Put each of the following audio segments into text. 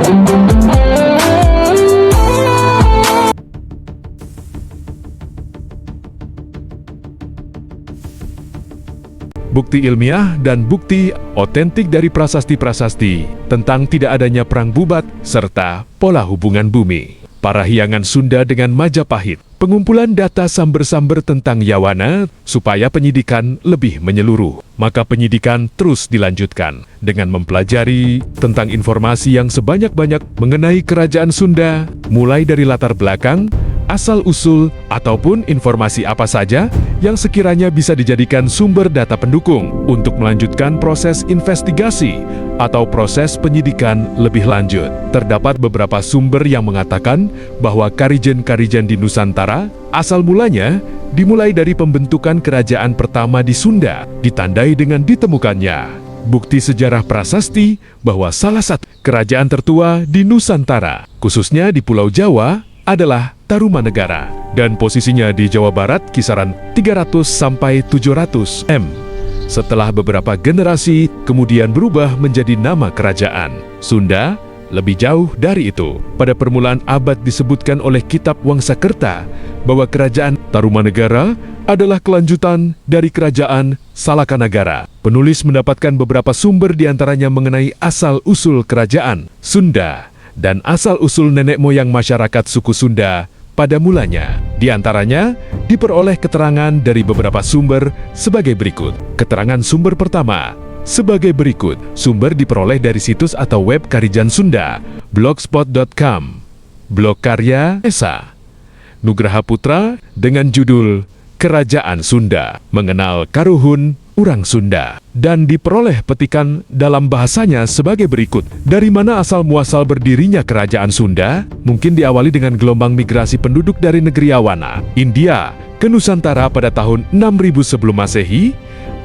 Bukti ilmiah dan bukti otentik dari prasasti-prasasti tentang tidak adanya perang bubat serta pola hubungan bumi. Parahyangan Sunda dengan Majapahit. Pengumpulan data samber-samber tentang Yawana supaya penyidikan lebih menyeluruh. Maka penyidikan terus dilanjutkan dengan mempelajari tentang informasi yang sebanyak-banyak mengenai kerajaan Sunda, mulai dari latar belakang, asal-usul, ataupun informasi apa saja yang sekiranya bisa dijadikan sumber data pendukung untuk melanjutkan proses investigasi atau proses penyidikan lebih lanjut. Terdapat beberapa sumber yang mengatakan bahwa Karijen-Karijen di Nusantara asal mulanya dimulai dari pembentukan kerajaan pertama di Sunda, ditandai dengan ditemukannya bukti sejarah prasasti bahwa salah satu kerajaan tertua di Nusantara, khususnya di Pulau Jawa, adalah Tarumanegara, dan posisinya di Jawa Barat kisaran 300 sampai 700 m. Setelah beberapa generasi, kemudian berubah menjadi nama kerajaan Sunda. Lebih jauh dari itu, pada permulaan abad disebutkan oleh kitab Wangsakerta bahwa kerajaan Tarumanegara adalah kelanjutan dari kerajaan Salakanagara. Penulis mendapatkan beberapa sumber diantaranya mengenai asal-usul kerajaan Sunda dan asal-usul nenek moyang masyarakat suku Sunda pada mulanya. Di antaranya, diperoleh keterangan dari beberapa sumber sebagai berikut. Keterangan sumber pertama, sebagai berikut. Sumber diperoleh dari situs atau web Karijan Sunda, blogspot.com. Blog karya Esa Nugraha Putra dengan judul Kerajaan Sunda, Mengenal Karuhun Urang Sunda, dan diperoleh petikan dalam bahasanya sebagai berikut. Dari mana asal-muasal berdirinya kerajaan Sunda? Mungkin diawali dengan gelombang migrasi penduduk dari negeri Yawana, India, ke Nusantara pada tahun 6000 sebelum Masehi.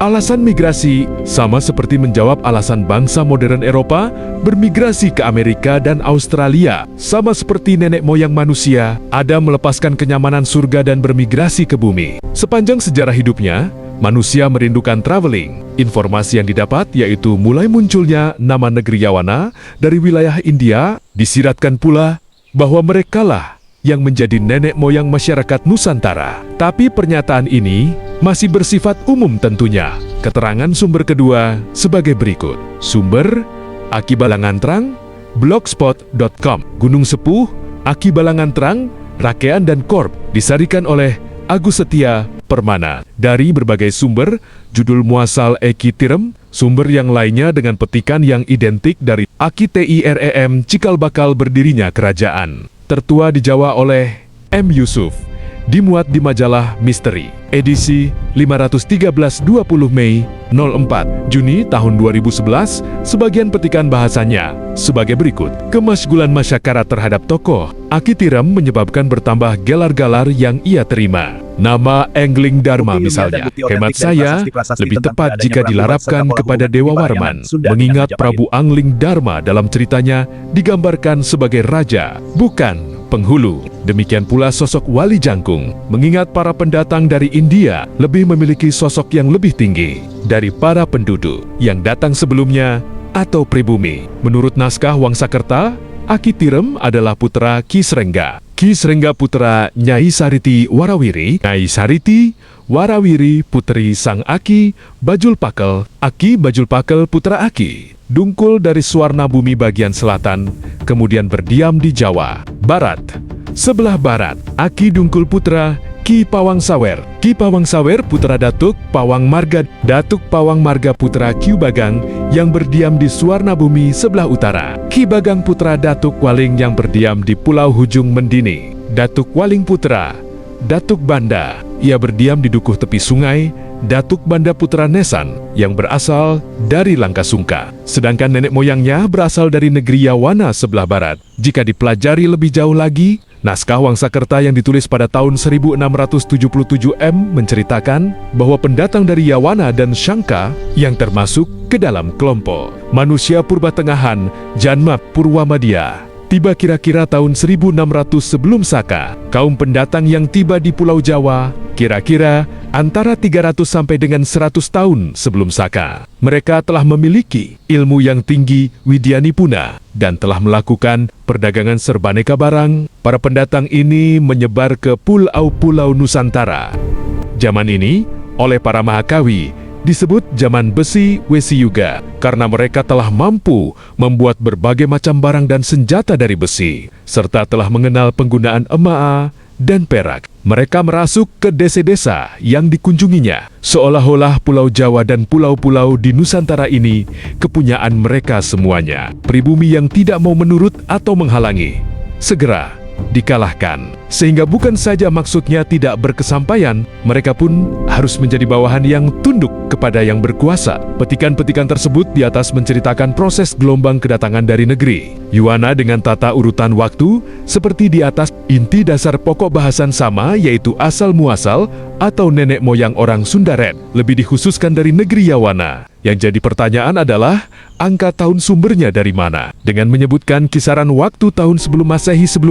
Alasan migrasi sama seperti menjawab alasan bangsa modern Eropa bermigrasi ke Amerika dan Australia. Sama seperti nenek moyang manusia, Adam melepaskan kenyamanan surga dan bermigrasi ke bumi. Sepanjang sejarah hidupnya, manusia merindukan traveling. Informasi yang didapat yaitu mulai munculnya nama negeri Yawana dari wilayah India, disiratkan pula bahwa merekalah yang menjadi nenek moyang masyarakat Nusantara. Tapi pernyataan ini masih bersifat umum tentunya. Keterangan sumber kedua sebagai berikut. Sumber Aki Balangantrang, blogspot.com. Gunung Sepuh, Aki Balangantrang, Rakean dan Korp, disarikan oleh Agus Setia Permana. Dari berbagai sumber, judul muasal Eki Tirem, sumber yang lainnya dengan petikan yang identik dari Aki TIREM cikal bakal berdirinya kerajaan tertua di Jawa oleh M. Yusuf, dimuat di majalah Misteri, edisi 513 20 Mei 04 Juni tahun 2011. Sebagian petikan bahasanya sebagai berikut. Kemasgulan masyarakat terhadap tokoh Aki Tirem menyebabkan bertambah gelar-gelar yang ia terima. Nama Engling Dharma misalnya, hemat saya, lebih tepat jika dilarapkan kepada Dewa Warman, mengingat Prabu Angling Dharma dalam ceritanya digambarkan sebagai raja, bukan penghulu. Demikian pula sosok Wali Jangkung, mengingat para pendatang dari India lebih memiliki sosok yang lebih tinggi dari para penduduk yang datang sebelumnya atau pribumi. Menurut naskah Wangsakerta, Aki Tirem adalah putra Ki Srengga. Ki Srengga putra Nyai Sariti Warawiri. Nyai Sariti Warawiri putri Sang Aki Bajulpakel. Aki Bajulpakel putra Aki Dungkul dari Swarna Bumi bagian selatan, kemudian berdiam di Jawa Barat. Sebelah barat, Aki Dungkul putra Ki Pawang Sawer. Ki Pawang Sawer putra Datuk Pawang Marga. Datuk Pawang Marga putra Ki Bagang yang berdiam di Swarna Bumi sebelah utara. Ki Bagang putra Datuk Waling yang berdiam di Pulau Hujung Mendini. Datuk Waling putra Datuk Banda, ia berdiam di Dukuh tepi sungai. Datuk Banda putra Nesan yang berasal dari Langkasungka. Sedangkan nenek moyangnya berasal dari negeri Yawana sebelah barat. Jika dipelajari lebih jauh lagi, naskah Wangsakerta yang ditulis pada tahun 1677 M menceritakan bahwa pendatang dari Yawana dan Shangka yang termasuk ke dalam kelompok manusia purba tengahan Janma Purwamadya tiba kira-kira tahun 1600 sebelum Saka. Kaum pendatang yang tiba di Pulau Jawa kira-kira antara 300 sampai dengan 100 tahun sebelum Saka. Mereka telah memiliki ilmu yang tinggi widyanipuna dan telah melakukan perdagangan serbaneka barang. Para pendatang ini menyebar ke pulau-pulau Nusantara. Zaman ini, oleh para Mahakawi, disebut zaman besi Wesi-yuga karena mereka telah mampu membuat berbagai macam barang dan senjata dari besi, serta telah mengenal penggunaan emaa dan perak. Mereka merasuk ke desa-desa yang dikunjunginya, seolah-olah Pulau Jawa dan pulau-pulau di Nusantara ini kepunyaan mereka semuanya. Pribumi yang tidak mau menurut atau menghalangi segera dikalahkan. Sehingga bukan saja maksudnya tidak berkesampaian, mereka pun harus menjadi bawahan yang tunduk kepada yang berkuasa. Petikan-petikan tersebut di atas menceritakan proses gelombang kedatangan dari negeri Yuana dengan tata urutan waktu seperti di atas. Inti dasar pokok bahasan sama, yaitu asal-muasal atau nenek moyang orang Sundaret, lebih dikhususkan dari negeri Yawana. Yang jadi pertanyaan adalah, angka tahun sumbernya dari mana? Dengan menyebutkan kisaran waktu tahun sebelum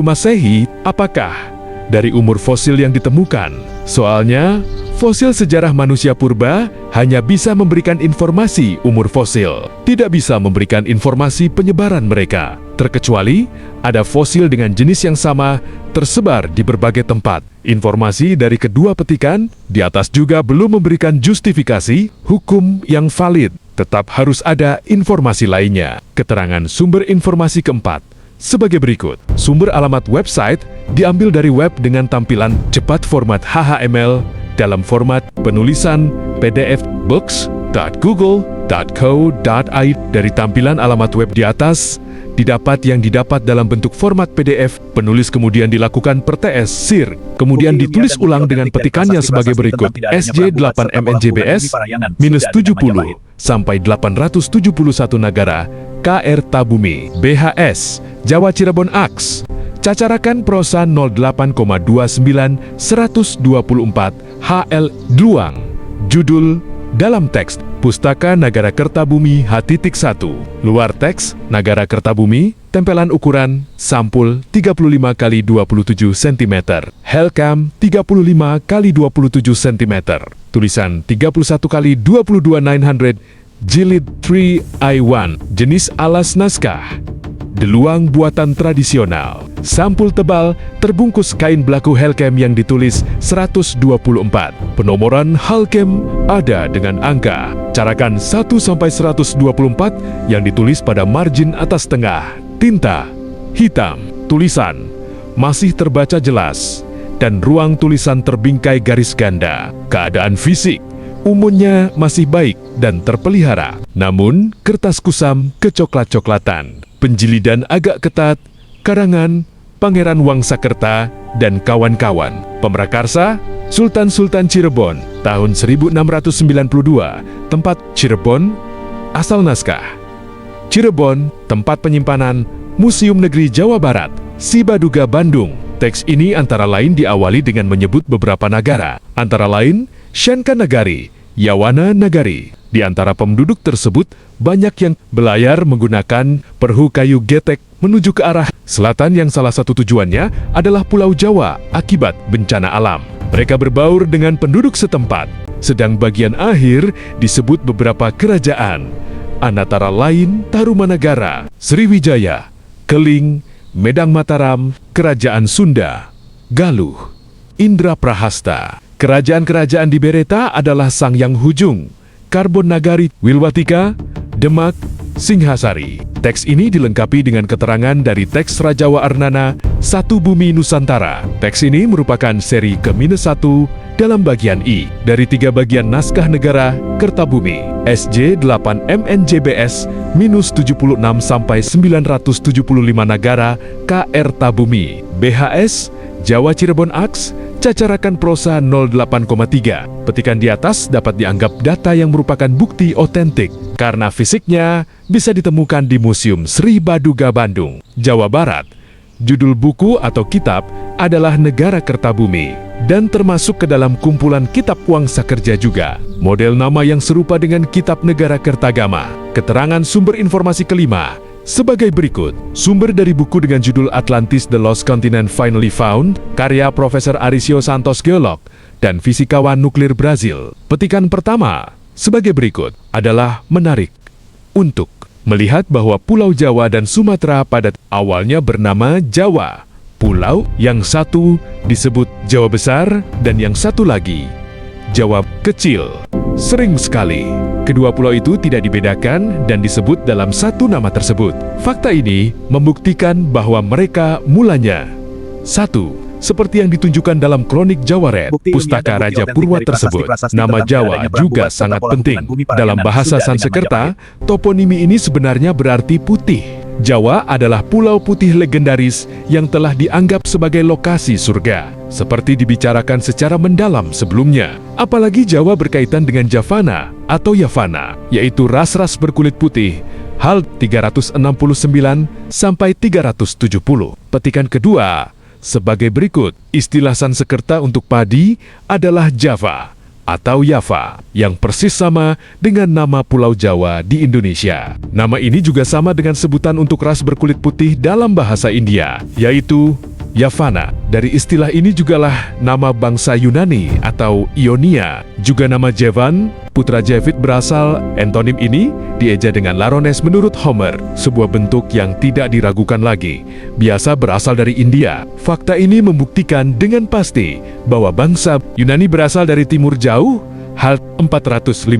Masehi, apakah dari umur fosil yang ditemukan? Soalnya, fosil sejarah manusia purba hanya bisa memberikan informasi umur fosil, tidak bisa memberikan informasi penyebaran mereka. Terkecuali ada fosil dengan jenis yang sama tersebar di berbagai tempat. Informasi dari kedua petikan di atas juga belum memberikan justifikasi hukum yang valid. Tetap harus ada informasi lainnya. Keterangan sumber informasi keempat sebagai berikut. Sumber alamat website diambil dari web dengan tampilan cepat format HTML dalam format penulisan PDF books.google.co.id. Dari tampilan alamat web di atas, didapat yang didapat dalam bentuk format PDF, penulis kemudian dilakukan per-TS SIR, kemudian ditulis ulang dengan petikannya sebagai berikut: SJ8MNJBS -70 sampai 871 Nagara, KR Tabumi, BHS, Jawa Cirebon AX. Cacarakan prosa 08,29 124 HL Dluang. Judul dalam teks Pustaka Nagara Kertabumi H.1. Luar teks Nagara Kertabumi, tempelan ukuran sampul 35 x 27 cm, Helcam 35 x 27 cm, tulisan 31 x 22 900, jilid 3 I1, jenis alas naskah Deluang buatan tradisional. Sampul tebal terbungkus kain belaku Helcam yang ditulis 124. Penomoran Helcam ada dengan angka. Carakan 1-124 yang ditulis pada margin atas tengah. Tinta hitam. Tulisan masih terbaca jelas dan ruang tulisan terbingkai garis ganda. Keadaan fisik umumnya masih baik dan terpelihara. Namun kertas kusam kecoklat-coklatan. Penjilidan agak ketat, karangan Pangeran Wangsakerta dan kawan-kawan. Pemrakarsa Sultan-Sultan Cirebon tahun 1692. Tempat Cirebon, asal naskah Cirebon, tempat penyimpanan Museum Negeri Jawa Barat, Sibaduga, Bandung. Teks ini antara lain diawali dengan menyebut beberapa negara, antara lain Shanka Nagari, Yawana Nagari. Di antara penduduk tersebut, banyak yang belayar menggunakan perahu kayu getek menuju ke arah selatan yang salah satu tujuannya adalah Pulau Jawa akibat bencana alam. Mereka berbaur dengan penduduk setempat, sedang bagian akhir disebut beberapa kerajaan, antara lain Tarumanagara, Sriwijaya, Keling, Medang Mataram, Kerajaan Sunda, Galuh, Indraprahasta. Kerajaan-kerajaan di Bereta adalah Sangyang Hujung, Karbon Nagari, Wilwatika, Demak, Singhasari. Teks ini dilengkapi dengan keterangan dari teks Rajawa Arnana, Satu Bumi Nusantara. Teks ini merupakan seri ke-1 dalam bagian I dari 3 bagian naskah negara Kertabumi. SJ8MNJBS -76 sampai 975 Nagara, KR Tabumi. BHS Jawa Cirebon AX. Cacarakan prosa 08,3. Petikan di atas dapat dianggap data yang merupakan bukti otentik karena fisiknya bisa ditemukan di Museum Sri Baduga, Bandung, Jawa Barat. Judul buku atau kitab adalah Negara Kertabumi dan termasuk ke dalam kumpulan kitab Wangsakerja juga. Model nama yang serupa dengan kitab Negara Kertagama. Keterangan sumber informasi kelima sebagai berikut. Sumber dari buku dengan judul Atlantis The Lost Continent Finally Found, karya Profesor Arisio Santos, geolog dan fisikawan nuklir Brazil. Petikan pertama sebagai berikut adalah menarik untuk melihat bahwa Pulau Jawa dan Sumatera pada awalnya bernama Jawa. Pulau yang satu disebut Jawa Besar dan yang satu lagi Jawa Kecil. Sering sekali kedua pulau itu tidak dibedakan dan disebut dalam satu nama tersebut. Fakta ini membuktikan bahwa mereka mulanya satu. Seperti yang ditunjukkan dalam kronik Jawa Red, pustaka Raja Purwa tersebut, nama Jawa juga sangat penting. Dalam bahasa Sanskerta, toponimi ini sebenarnya berarti putih. Jawa adalah pulau putih legendaris yang telah dianggap sebagai lokasi surga, seperti dibicarakan secara mendalam sebelumnya. Apalagi Jawa berkaitan dengan Javana atau Yavana, yaitu ras-ras berkulit putih. Hal 369 sampai 370. Petikan kedua sebagai berikut. Istilah Sanskerta untuk padi adalah Java atau Java, yang persis sama dengan nama Pulau Jawa di Indonesia. Nama ini juga sama dengan sebutan untuk ras berkulit putih dalam bahasa India, yaitu Yavana. Dari istilah ini jugalah nama bangsa Yunani atau Ionia. Juga nama Jevan, putra Jevit berasal. Antonim ini dieja dengan Larones menurut Homer, sebuah bentuk yang tidak diragukan lagi. Biasa berasal dari India. Fakta ini membuktikan dengan pasti bahwa bangsa Yunani berasal dari timur jauh. Hal 451.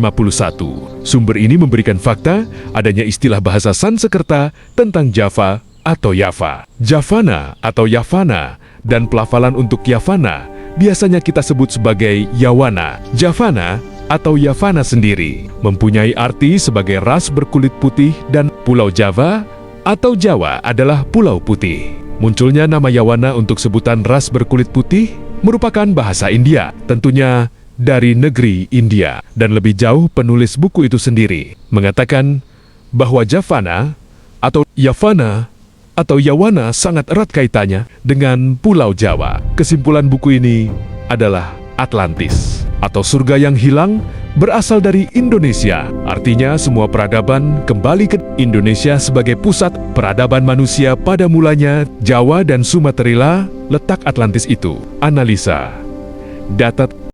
Sumber ini memberikan fakta adanya istilah bahasa Sanskerta tentang Java atau Java. Javana atau Yavana dan pelafalan untuk Yavana biasanya kita sebut sebagai Yawana. Javana atau Yavana sendiri mempunyai arti sebagai ras berkulit putih dan Pulau Jawa atau Jawa adalah pulau putih. Munculnya nama Yawana untuk sebutan ras berkulit putih merupakan bahasa India, tentunya dari negeri India. Dan lebih jauh penulis buku itu sendiri mengatakan bahwa Javana atau Yavana atau Yawana sangat erat kaitannya dengan Pulau Jawa. Kesimpulan buku ini adalah Atlantis atau surga yang hilang berasal dari Indonesia. Artinya semua peradaban kembali ke Indonesia sebagai pusat peradaban manusia pada mulanya. Jawa dan Sumatera letak Atlantis itu. Analisa data